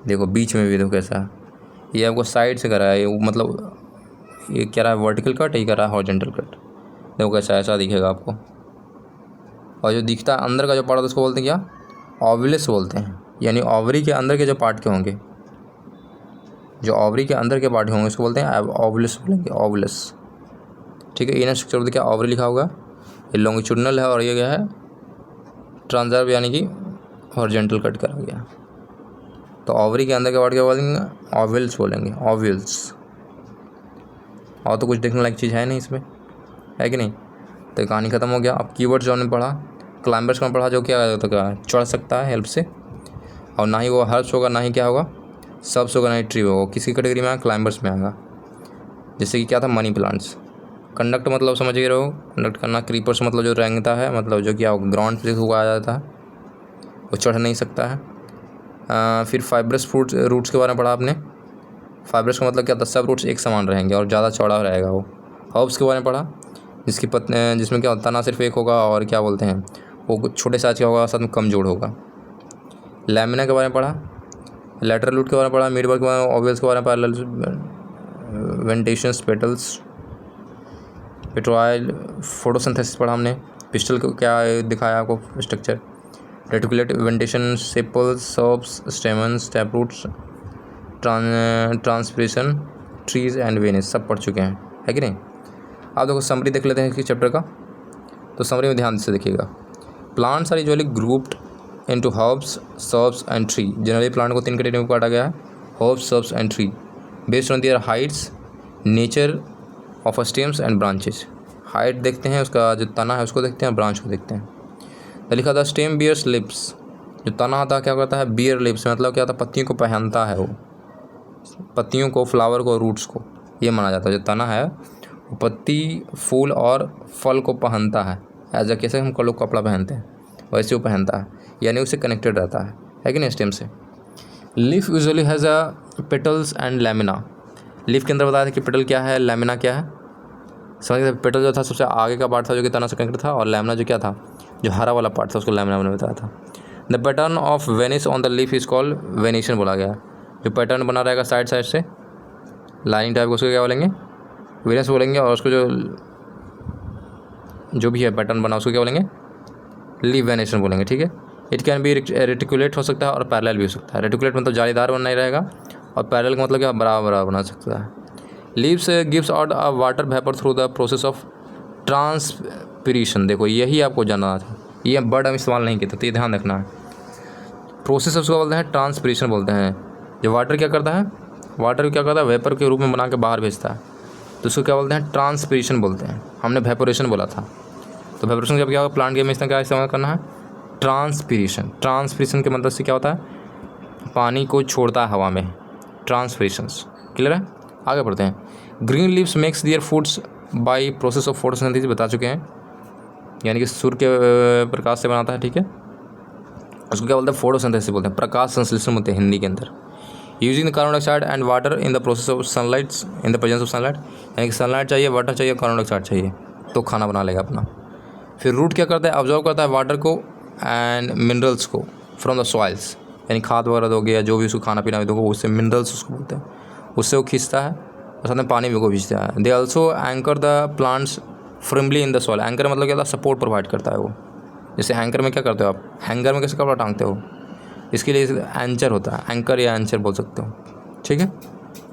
देखो बीच में भी देखो कैसा है। ये आपको साइड से करा है, ये मतलब ये क्या रहा है, वर्टिकल कट, ये करा है हॉरिजॉन्टल कट। देखो कैसा ऐसा दिखेगा आपको। और जो दिखता है अंदर का जो पार्ट होता है उसको बोलते हैं क्या, ओवलिस बोलते हैं। यानी ओवरी के अंदर के जो पार्ट के होंगे, जो ओवरी के अंदर के पार्ट होंगे उसको बोलते हैं ओवलिस बोलेंगे, ओवलिस। ठीक है, इनर स्ट्रक्चर बोलते क्या, ओवरी लिखा होगा, ये लॉन्गिट्यूडनल है, और ये क्या है ट्रांसवर्स यानी कि हॉरिजॉन्टल कट करा गया। तो ओवरी के अंदर के पार्ट क्या बोलेंगे, ओवल्स बोलेंगे, ओवल्स। और तो कुछ देखने लायक चीज़ है नहीं इसमें, है कि नहीं। तो कहानी ख़त्म हो गया। अब कीवर्ड जो हमने पढ़ा, क्लाइंबर्स का पढ़ा, जो क्या तो क्या चढ़ सकता है हेल्प से, और ना ही वो हर्ब्स होगा, ना ही क्या होगा सब्स होगा, ना ही ट्री होगा। किसी कैटेगरी में आएगा, क्लाइंबर्स में आएगा। जैसे कि क्या था, मनी प्लांट्स। कंडक्ट मतलब समझ गए रहो, कंडक्ट करना। क्रीपर्स मतलब जो रेंगता है, मतलब जो क्या ग्राउंड से उगाया जाता है, वो चढ़ नहीं सकता है। फिर फाइब्रस फ्रूट्स रूट्स के बारे में पढ़ा आपने। फाइब्रस का मतलब क्या था, सब रूट्स एक समान रहेंगे और ज़्यादा चौड़ा रहेगा वो। हर्ब्स के बारे में पढ़ा, जिसमें क्या तना सिर्फ एक होगा, और क्या बोलते हैं वो छोटे साइज का होगा, साथ में कमजोर होगा। लैमिना के बारे में पढ़ा, लेटरल रूट के बारे में पढ़ा, मिड वर्ड के बारे में, ओवल्स के बारे में पढ़ा, वेंटेशंस, पेटल्स, पेट्रोइल, फोटोसिंथेसिस पढ़ा हमने। पिस्टल को क्या दिखाया आपको structure, reticulate, venation, sepals, subs, stamens, tap roots, transpiration, trees and veins, सब पढ़ चुके हैं, है कि नहीं। आप देखो समरी देख लेते हैं इस चैप्टर का। तो समरी में ध्यान से देखिएगा। Plants are usually grouped into herbs, shrubs and tree. Generally plant को 3 कैटेगरी में काटा गया है, herbs, shrubs and tree, based on their heights, nature of stems and branches. Height देखते हैं, उसका जो तना है उसको देखते हैं, ब्रांच को देखते हैं। तो लिखा था स्टेम बियर्स लिप्स। जो तना होता है क्या करता है, बियर लिप्स मतलब क्या होता है, पत्तियों को पहनता है वो, पत्तियों को, फ्लावर को, रूट्स को, ये माना जाता है। जो तना है वो पत्ती, फूल और फल को पहनता है। एज कैसे हम लोग कपड़ा पहनते हैं वैसे वो पहनता है, यानी उससे कनेक्टेड रहता है कि नहीं स्टेम से। Leaf usually has a petals and lamina. Leaf के अंदर बताया था कि पेटल क्या है, लैमिना क्या है। समझ, पेटल जो था सबसे आगे का पार्ट था जो कि तना से कनेक्टेड था, और लैमिना जो क्या था, जो हरा वाला पार्ट था, उसको लैमिना मैंने बताया था। The pattern of Venice on the leaf is called venation बोला गया। जो पैटर्न बना रहेगा साइड साइड से लाइनिंग टाइप, उसको क्या बोलेंगे, वेनिस बोलेंगे। और उसको जो भी है पैटर्न बना उसको क्या बोलेंगे, लीफ वेनेशन बोलेंगे, ठीक है। इट कैन बी रेटिकुलेट हो सकता है और पैरेलल भी हो सकता है। रेटिकुलेट मतलब जालीदार बना ही रहेगा और पैरेलल का मतलब क्या, बराबर बराबर बना सकता है। Leaves gives out a water vapour through the process of transpiration. देखो यही आपको जानना था, ये वर्ड हम इस्तेमाल नहीं किया था, तो ये ध्यान रखना है। प्रोसेस उसको बोलते हैं ट्रांसपिरेशन बोलते हैं। जो वाटर क्या करता है, वाटर क्या करता है, वेपर के रूप में बना के बाहर भेजता है, तो उसको क्या बोलते हैं, ट्रांसपिरेशन बोलते हैं। हमने वेपोरेशन बोला था, तो वेपोरेशन जब क्या होगा, प्लांट के में इसमें क्या इस्तेमाल करना है, ट्रांसपिरेशन। ट्रांसपिरेशन के मदद से क्या होता है, पानी को छोड़ता है हवा में, ट्रांसपिरेशंस। क्लियर है, आगे बढ़ते हैं। Green leaves makes their foods by process of photosynthesis, बता चुके हैं, यानी कि सूर्य के प्रकाश से बनाता है, ठीक है। उसको क्या बोलते हैं, फोटोसिंथेसिस बोलते हैं, प्रकाश संश्लेषण बोलते हैं हिंदी के अंदर। Using the carbon dioxide and water in the process of sunlight in the presence of sunlight, यानी कि सनलाइट चाहिए, वाटर चाहिए, कार्बन डाइऑक्साइड चाहिए, तो खाना बना लेगा अपना। फिर रूट क्या करता है, ऑब्जॉर्व करता है वाटर को एंड मिनरल्स को फ्रॉम द सॉइल्स, यानी खाद वगैरह दोगे या जो भी उसको खाना पीना दोगे, उससे मिनरल्स उसको बोलते हैं, उससे वो खींचता है और साथ में पानी भी को खींचता है। They also anchor the plants firmly in the soil. Anchor मतलब क्या होता है, सपोर्ट प्रोवाइड करता है वो। जैसे एंकर में क्या करते हो आप, हैंगर में कैसे कपड़ा टांगते हो, इसके लिए एंचर होता है, एंकर या एंचर बोल सकते हो, ठीक है।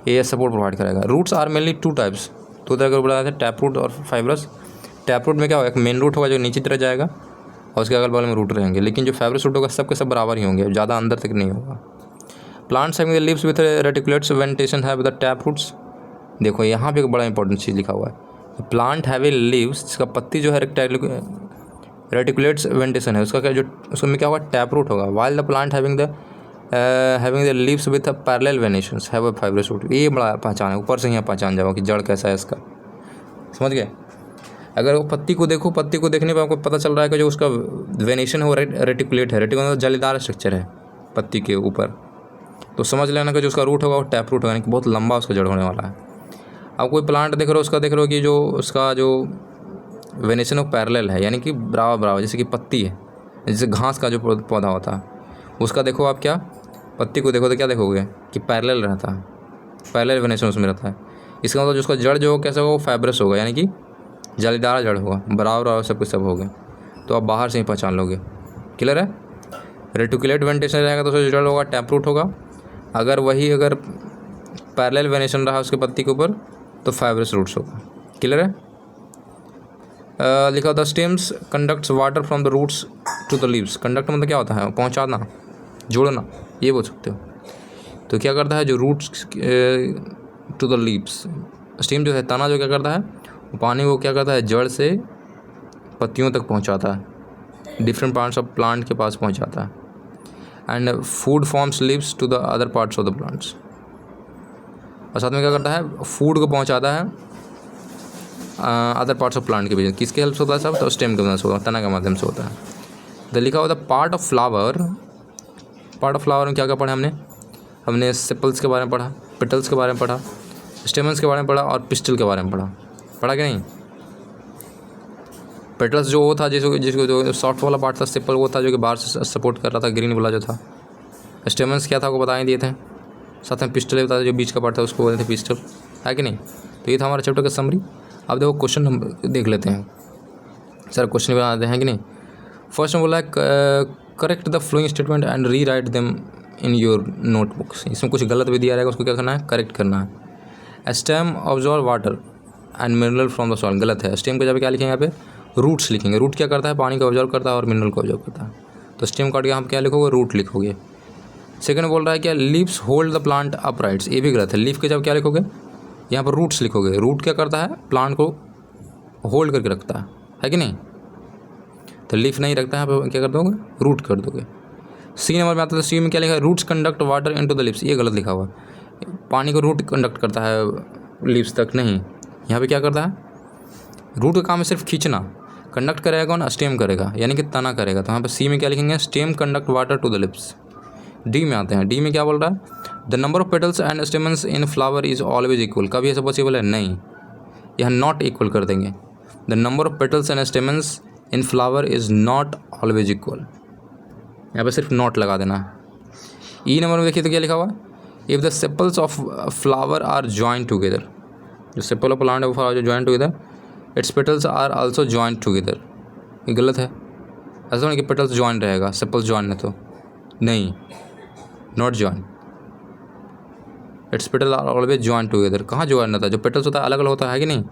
ये सपोर्ट प्रोवाइड करेगा। Roots are mainly two types, दो तरह के बोला जाता है, टैप रूट और फाइब्रस। टैप रूट में क्या होगा, एक मेन रूट होगा जो नीचे तरह जाएगा और उसके अगल बगल में रूट रहेंगे, लेकिन जो फाइब्रस रूट होगा सबके सब बराबर ही होंगे, ज़्यादा अंदर तक नहीं होगा। Plants having the leaves with reticulates venation have the tap roots. देखो यहाँ पे एक बड़ा इंपॉर्टेंट चीज़ लिखा हुआ है, प्लांट हैविंग लीव्स, जिसका पत्ती जो है रेटिकुलेट्स वेंटेशन है, उसका क्या, जो उसमें क्या होगा, टैप रूट होगा। While the plant having the leaves with parallel venations have a fibrous root. ये बड़ा पहचान है, ऊपर से यहाँ पहचान जाओ कि जड़ कैसा है इसका, समझ गए। अगर वो पत्ती को देखो, पत्ती को देखने पर आपको पता चल रहा है कि जो उसका वेनेशन है वो रेटिकुलेट है। रेटिकुलेट मतलब जालीदार स्ट्रक्चर है पत्ती के ऊपर, तो समझ लेना कि जो उसका रूट होगा वो टैप रूट होगा, यानी कि बहुत लंबा उसका जड़ होने वाला है। अब कोई प्लांट देख रहे हो, उसका देख रहे हो कि जो उसका जो वेनेशन वो पैरेलल है, यानी कि बराबर बराबर, जैसे कि पत्ती है, जैसे घास का जो पौधा होता है उसका देखो आप, क्या पत्ती को देखो तो क्या देखोगे कि पैरेलल रहता है, पैरेलल वेनेशन उसमें रहता है। इसका मतलब जो उसका जड़ जो कैसा होगा, वो फाइब्रस होगा, यानी कि जालीदार जड़ होगा, बराबर बराबर सब कुछ सब होगा, तो आप बाहर से ही पहचान लोगे। क्लियर है। रेटिकुलेट वेंटेशन रहेगा तो उसका जड़ होगा टैप रूट होगा। अगर पैरेलल वेनेशन रहा उसके पत्ती के ऊपर तो फाइब्रस रूट्स होगा। क्लियर है। लिखा the stems conducts water from the roots to the leaves. Conduct मतलब क्या होता है, पहुंचाना, जोड़ना, ये बोल सकते हो। तो क्या करता है, जो roots to the leaves, stem जो है, तना जो क्या करता है, वो पानी को क्या करता है, जड़ से पत्तियों तक पहुंचाता है, डिफरेंट पार्ट्स ऑफ प्लांट के पास पहुंचाता है। And food forms leaves to the other parts of the plants. और साथ में क्या करता है, फूड को पहुंचाता है अदर पार्ट्स ऑफ प्लांट के बीच। किसके हेल्प से होता है सब, तो स्टेम के मदद से होता है, तना के माध्यम से होता है। तो लिखा हुआ था part of flower. Part of flower में क्या क्या पढ़ा हमने सेपल्स के बारे में पढ़ा, पेटल्स के बारे में पढ़ा, स्टेमन्स के बारे में पढ़ा और पिस्टल के बारे में पढ़ा कि नहीं। पेटल्स जो वो था जिसको जो सॉफ्ट वाला पार्ट था, सेपल वो था जो कि बाहर से सपोर्ट कर रहा था, ग्रीन वाला जो था। स्टेमन्स क्या था वो बता ही दिए थे, साथ में पिस्टल बता जो बीच का पार्ट था उसको बोलते थे पिस्टल, है कि नहीं। तो ये था हमारा चैप्टर का समरी। अब देखो क्वेश्चन हम देख लेते हैं, सर क्वेश्चन बनाते हैं कि नहीं। फर्स्ट में बोला है correct the following statement and rewrite them in your notebooks. इसमें कुछ गलत भी दिया रहेगा, उसको क्या करना है, करेक्ट करना है। Stem absorb water and mineral from the soil, गलत है। स्टेम के जब क्या लिखेंगे, यहाँ पे रूट्स लिखेंगे। रूट क्या करता है, पानी को ऑब्जॉर्व करता है और मिनरल को ऑब्जॉर्व करता है, तो स्टेम काट के यहाँ पे क्या लिखोगे, रूट लिखोगे। सेकंड बोल रहा है क्या, लीव्स होल्ड द प्लांट अपराइट्स, ये भी गलत है। लीफ के जब क्या लिखोगे, यहाँ पर रूट्स लिखोगे। रूट क्या करता है, प्लांट को होल्ड करके रखता है कि नहीं, तो लीफ नहीं रखता है, यहाँ पर क्या कर दोगे, रूट कर दोगे। सी नंबर में आता है, सी में क्या लिखा है, roots conduct water into the leaves, ये गलत लिखा हुआ है। पानी को रूट कंडक्ट करता है लीव्स तक, नहीं, यहाँ पे क्या करता है, रूट का काम है सिर्फ खींचना, कंडक्ट करेगा कौन, स्टेम करेगा, यानी कि तना करेगा। तो यहाँ पे सी में क्या लिखेंगे, stem conduct water to the lips. D में आते हैं, डी में क्या बोल रहा है, the number of petals and stamens in flower is always equal. कभी ऐसा पॉसिबल है, नहीं, यहाँ नॉट इक्वल कर देंगे। The number of petals and stamens in flower is not always equal, यहाँ पे सिर्फ नॉट लगा देना है। ई नंबर में देखिए तो क्या लिखा हुआ है, if the sepals of flower are joint together, जो सेपल ऑफ प्लांट है वो जो joint together, it's petals are also joint together, ये गलत है। ऐसा नहीं कि पेटल्स जॉइन रहेगा, सेपल्स जॉइन है तो नहीं, not join, it's petals are always join together. कहाँ जॉइन रहता है? जो पेटल्स होता है अलग अलग होता है कि नहीं,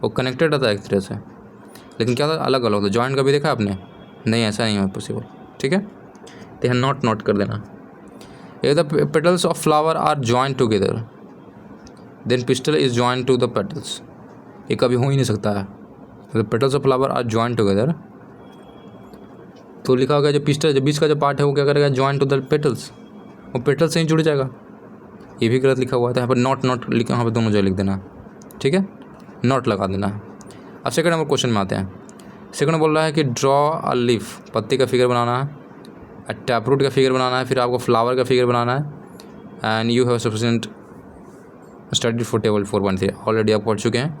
वो कनेक्टेड रहता है एक तरह से, लेकिन क्या होता है अलग अलग होता है। जॉइन कभी देखा आपने? नहीं, ऐसा नहीं है पॉसिबल। ठीक है, तो यहाँ नोट कर देना। If the petals of flower are joined together, then pistil is joined to the petals. ये कभी हो ही नहीं सकता है। The petals of flower are joined together, तो लिखा होगा जो पिस्टल, जो बीच का जो पार्ट है वो क्या करेगा? जॉइन टू द पेटल्स, वो पेटल्स से ही जुड़ जाएगा। ये भी गलत लिखा हुआ था, यहाँ पर नॉट लिखा, यहाँ पर दोनों जगह लिख देना। ठीक है, नॉट लगा देना। अब सेकंड नंबर क्वेश्चन में आते हैं। सेकंड बोल रहा है कि ड्रॉ अ लीफ, पत्ती का फिगर बनाना है, टैप रूट का फिगर बनाना है, फिर आपको फ्लावर का फिगर बनाना है। And you have sufficient study for table 4.3, already आप पढ़ चुके हैं,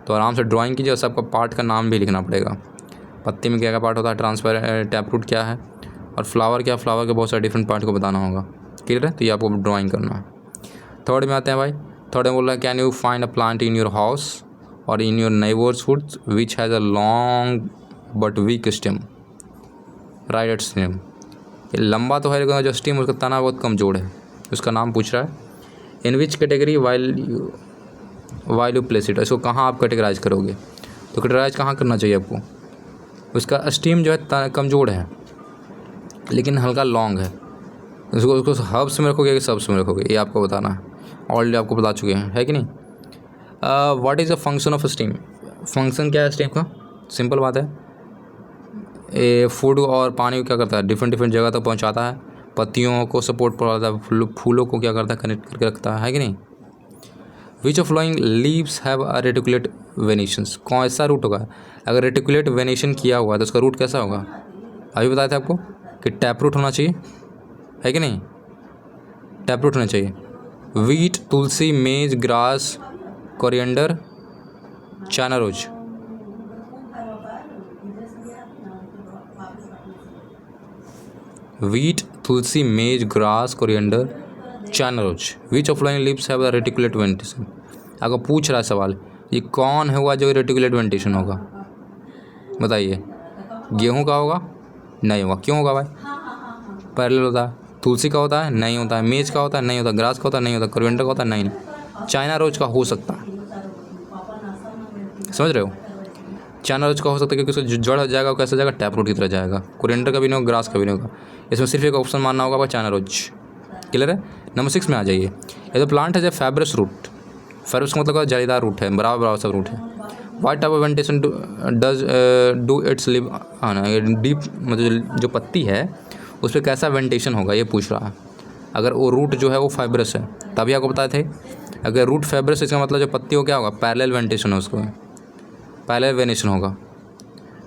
तो आराम से ड्राइंग कीजिए। सबका पार्ट का नाम भी लिखना पड़ेगा। पत्ती में क्या क्या पार्ट होता है, ट्रांसफर, टैप रूट क्या है, और फ्लावर क्या, फ्लावर के बहुत सारे डिफरेंट पार्ट को बताना होगा। क्लियर है? तो ये आपको ड्राइंग करना है। थर्ड में आते हैं भाई। थर्ड में बोल रहा है can you find a plant in your house और in your neighbourhood which has a long but weak stem, write its name. ये लंबा तो है लेकिन जो स्टेम उसका तना बहुत कमजोर है, उसका नाम पूछ रहा है। In which category while you place it, इसको कहाँ आप कैटेगराइज करोगे? तो कैटेगराइज कहाँ करना चाहिए आपको? उसका स्टेम जो है कमज़ोर है लेकिन हल्का लॉन्ग है, उसको हर्ब्स में रखोगे कि सब्स में रखोगे, ये आपको बताना है। ऑलरेडी आपको बता चुके हैं, है कि नहीं। What is the function of stem, function क्या है स्टेम का? सिंपल बात है, ये फूड और पानी को क्या करता है, डिफरेंट जगह तक पहुंचाता है, पत्तियों को सपोर्ट पहुंचाता है, फूलों को क्या करता है, कनेक्ट करके रखता है कि नहीं। Which of flowing leaves have a reticulate venations, कौन सा रूट होगा? अगर रेटिकुलेट वेनेशन किया हुआ है तो उसका रूट कैसा होगा? अभी बताया था आपको कि टैप रूट होना चाहिए, है कि नहीं, टैप रूट होना चाहिए। Wheat, tulsi, maize, grass, coriander, China rose. Wheat, tulsi, maize, grass, coriander, China rose. Which of flowing leaves have the reticulate ventilation. अगर पूछ रहा है सवाल, ये कौन हुआ जो रेटिकुलेट वेंटिलेशन होगा? बताइए। गेहूं का होगा? नहीं होगा। क्यों होगा भाई? पैरेलल होता है। तुलसी का होता है? नहीं होता है। मेज का होता है? नहीं होता। ग्रास का होता है? नहीं होता। कोरिएंडर का होता है? नहीं। चाइना रोज का हो सकता है, समझ रहे हो? चाइना रोज का हो सकता है क्योंकि उसका जड़ जाएगा, कैसा जाएगा, टैप रूट की तरह जाएगा। कोरिएंडर का भी नहीं होगा, ग्रास का भी नहीं होगा। इसमें सिर्फ एक ऑप्शन मानना होगा भाई, चाइना रोज। क्लियर है? नंबर 6 में आ जाइए। ये तो प्लांट है जो फाइब्रस रूट, फाइब्रस का मतलब जालीदार रूट है, बराबर सब रूट है। What type of ventilation does do it's live, deep, मतलब जो पत्ती है उस पर कैसा वेंटिलेशन होगा ये पूछ रहा है। अगर वो रूट जो है वो फाइब्रस है, तभी आपको बताए थे अगर रूट फाइब्रस, इसका मतलब जो पत्ती हो क्या होगा, पैरेलल वेंटिलेशन है, उसको पैरेलल वेनेशन होगा।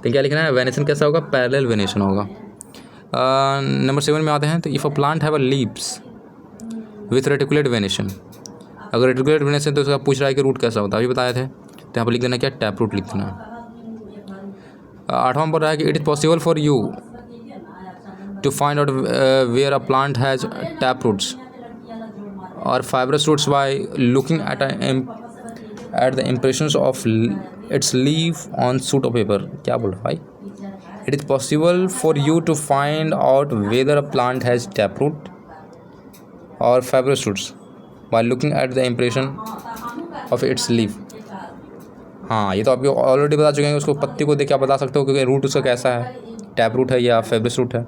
तो क्या लिखना है, वेनेशन कैसा होगा, पैरेलल वेनेशन होगा। नंबर 7 में आते हैं। तो if a plant have a leaves with reticulate venation, अगर रेटिकुलेट वेनेशन तो उसका पूछ रहा है कि रूट कैसा होता है, अभी बताए थे। तो यहाँ पर लिख देना क्या, टैप रूट लिख देना। 8वां पर रहा है कि it is possible for you to find out where a plant has tap roots or fibrous roots by looking at the impressions of its leaf on sheet of paper। क्या बोल रहा भाई? It is possible for you to find out whether a plant has tap root or fibrous roots by looking at the impression of its leaf। हाँ, ये तो आपको already बता चुके हैं। उसको पत्ती को देख के आप बता सकते हो क्योंकि रूट उसका कैसा है, टैप रूट है या फाइब्रस रूट है।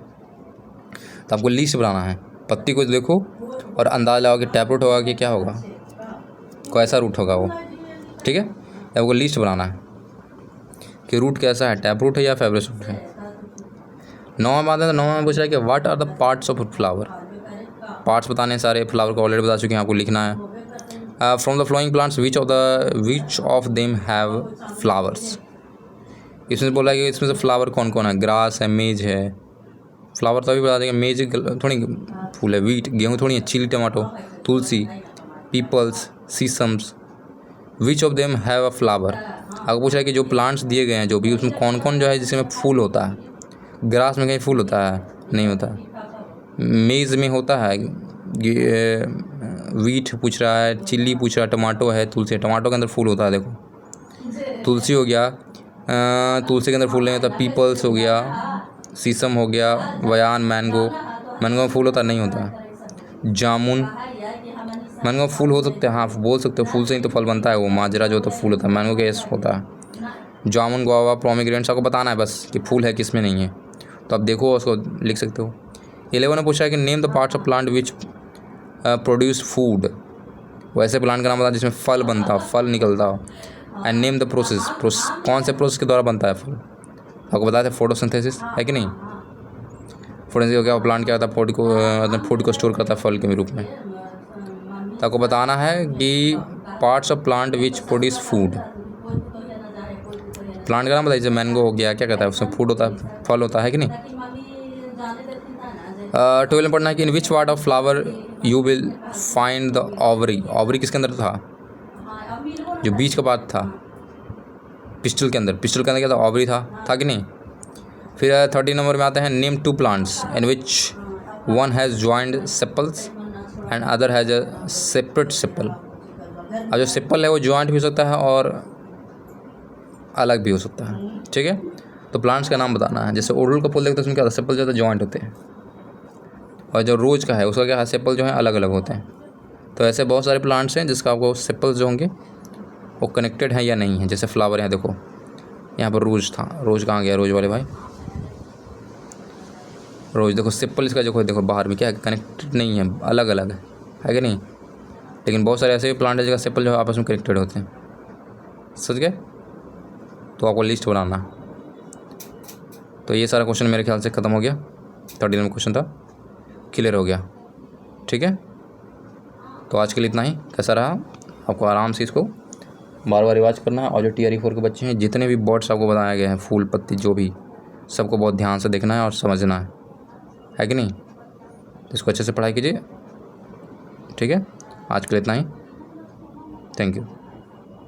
तो आपको लिस्ट बनाना है, पत्ती को देखो और अंदाज़ा लगाओ कि टैप रूट होगा कि क्या होगा, कैसा रूट होगा वो। ठीक है, आपको लिस्ट बनाना है कि रूट कैसा है, टैप रूट है या फाइब्रस रूट है। 9वां बात है। 9वां में पूछ रहा है कि what are the parts of flower. Parts बताने सारे, फ्लावर को ऑलरेडी बता चुके हैं, आपको लिखना है। From the flowing plants which of them have flowers. इसमें बोला कि इसमें से फ्लावर कौन कौन है, ग्रास है, मेज है। फ्लावर तो अभी बता देंगे, मेज थोड़ी फूल है, वीट गेहूँ थोड़ी है, chilli tomato, tulsi, peepals, sesames. Which of them have a flower. अगर पूछा है कि जो प्लांट्स दिए गए हैं जो भी, उसमें कौन कौन जो है जिसमें फूल होता है। ग्रास में कहीं फूल होता है? नहीं होता। मेज में होता है, वीट पूछ रहा है, चिल्ली पूछ रहा है, टमाटो है, तुलसी। टमाटो के अंदर फूल होता है, देखो तुलसी हो गया, तुलसी के अंदर फूल नहीं होता। पीपल्स हो गया, शीशम हो गया, बयान, मैंगो। मैंगो में फूल होता नहीं होता है। जामुन, मैंगो में फूल हो सकते हैं, हाँ बोल सकते हो, फूल से ही तो फल बनता है। वो माजरा जो होता है फूल होता है, मैंगो केस होता है। जामुन, गुआवा, पोमीग्रेनेट्स आपको बताना है बस कि फूल है किस में नहीं है। तो आप देखो उसको लिख सकते हो। 11 ने पूछा है कि name the parts of plant which produce food. वैसे प्लांट का नाम बता जिसमें फल बनता, फल निकलता। एंड नेम द प्रोसेस, कौन से प्रोसेस के द्वारा बनता है फल। आपको बताया था फोटोसिंथेसिस है कि नहीं। फोटोसिंथेसिस क्या, प्लांट क्या होता है, फूड को स्टोर करता है फल के रूप में। तो आपको बताना है कि parts of plant which produce food. Plant का नाम बताइए। जैसे मैंगो हो गया, क्या कहता है, उसमें फूड होता है, फल होता है कि नहीं। 12 में पढ़ना है कि in which part of flower you will find the ovary. Ovary किसके अंदर था, जो बीज का पार्ट था, पिस्टल के अंदर। पिस्टल के अंदर क्या था, ओवरी था कि नहीं। फिर 30 नंबर में आते हैं name 2 plants in which one has joint sepals and other has a separate sepal. अब जो सेपल है वो ज्वाइंट भी हो सकता है और अलग भी हो सकता है, ठीक है। तो प्लांट्स का नाम बताना है। जैसे ओडुल का फूल देखते हैं उसमें क्या होता है, सेपल जो होता है ज्वाइंट होते हैं। और जो रोज का है उसका क्या है, सेपल जो है अलग अलग होते हैं। तो ऐसे बहुत सारे प्लांट्स हैं जिसका आपको सेपल्स जो होंगे वो कनेक्टेड हैं या नहीं है। जैसे फ्लावर, यहाँ देखो, यहाँ पर रोज था, रोज कहाँ गया रोज वाले भाई, रोज देखो सेपल इसका जो देखो बाहर में क्या है, कनेक्टेड नहीं है, अलग अलग है कि नहीं। लेकिन बहुत सारे ऐसे भी प्लांट है जिसका सेपल जो है आपस में कनेक्टेड होते हैं, समझ गए। तो आपको लिस्ट बनाना। तो ये सारा क्वेश्चन मेरे ख्याल से ख़त्म हो गया। 30 नंबर क्वेश्चन था, क्लियर हो गया, ठीक है। तो आज के लिए इतना ही। कैसा रहा, आपको आराम से इसको बार बार रिवाइज करना है। और जो TRE 4 के बच्चे हैं, जितने भी वर्ड्स आपको बताए गए हैं, फूल, पत्ती, जो भी, सबको बहुत ध्यान से देखना है और समझना है कि नहीं। तो इसको अच्छे से पढ़ाई कीजिए, ठीक है। आज के लिए इतना ही, थैंक यू।